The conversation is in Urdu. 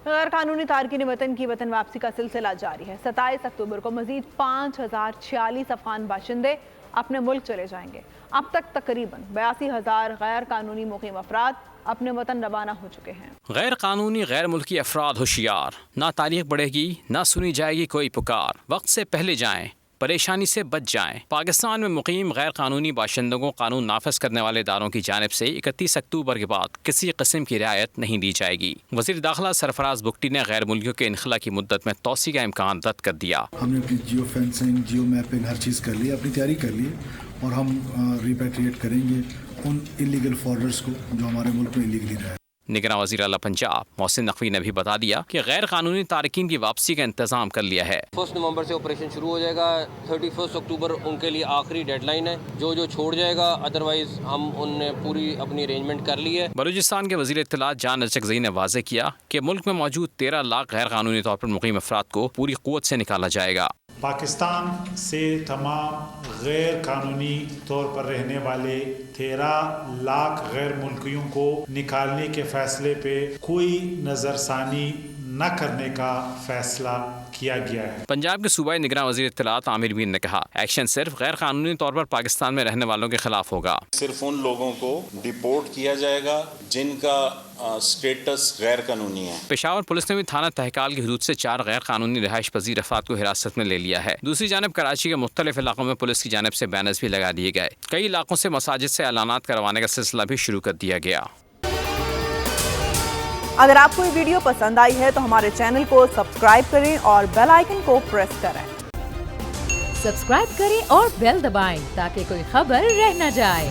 غیر قانونی تارکین وطن کی وطن واپسی کا سلسلہ جاری ہے۔ 27 اکتوبر کو مزید 5046 افغان باشندے اپنے ملک چلے جائیں گے۔ اب تک تقریباً 82,000 غیر قانونی مقیم افراد اپنے وطن روانہ ہو چکے ہیں۔ غیر قانونی غیر ملکی افراد ہوشیار، نہ تاریخ بڑھے گی نہ سنی جائے گی کوئی پکار، وقت سے پہلے جائیں، پریشانی سے بچ جائیں۔ پاکستان میں مقیم غیر قانونی باشندوں کو قانون نافذ کرنے والے اداروں کی جانب سے 31 اکتوبر کے بعد کسی قسم کی رعایت نہیں دی جائے گی۔ وزیر داخلہ سرفراز بگٹی نے غیر ملکیوں کے انخلا کی مدت میں توسیع کا امکان رد کر دیا۔ ہم نے اپنی جیو فینسنگ، جیو میپنگ ہر چیز کر لی، اپنی تیاری کر لی اور ہم ریپیٹریٹ کریں گے ان انلیگل فارڈرز کو جو ہمارے ملک میں انلیگلی رہے۔ نگراں وزیر اعلیٰ پنجاب محسن نقوی نے بھی بتا دیا کہ غیر قانونی تارکین کی واپسی کا انتظام کر لیا ہے۔ 1 نومبر سے آپریشن شروع ہو جائے گا، 31 اکتوبر ان کے لیے آخری ڈیڈ لائن ہے۔ جو چھوڑ جائے گا، ادروائز ہم ان نے پوری اپنی ارینجمنٹ کر لی ہے۔ بلوچستان کے وزیر اطلاعات جان اچکزئی نے واضح کیا کہ ملک میں موجود 13 لاکھ غیر قانونی طور پر مقیم افراد کو پوری قوت سے نکالا جائے گا۔ پاکستان سے تمام غیر قانونی طور پر رہنے والے 13 لاکھ غیر ملکیوں کو نکالنے کے فیصلے پہ کوئی نظر ثانی نہ کرنے کا فیصلہ کیا گیا ہے۔ پنجاب کے صوبائی نگراں وزیر اطلاعات عامر میر نے کہا ایکشن صرف غیر قانونی طور پر پاکستان میں رہنے والوں کے خلاف ہوگا۔ صرف ان لوگوں کو ڈیپورٹ کیا جائے گا جن کا سٹیٹس غیر قانونی ہے۔ پشاور پولیس نے بھی تھانہ تہکال کی حدود سے 4 غیر قانونی رہائش پذیر افراد کو حراست میں لے لیا ہے۔ دوسری جانب کراچی کے مختلف علاقوں میں پولیس کی جانب سے بینرز بھی لگا دیے گئے۔ کئی علاقوں سے مساجد سے اعلانات کروانے کا سلسلہ بھی شروع کر دیا گیا۔ اگر آپ کو یہ ویڈیو پسند آئی ہے تو ہمارے چینل کو سبسکرائب کریں اور بیل آئیکن کو پریس کریں۔ سبسکرائب کریں اور بیل دبائیں تاکہ کوئی خبر رہ نہ جائے۔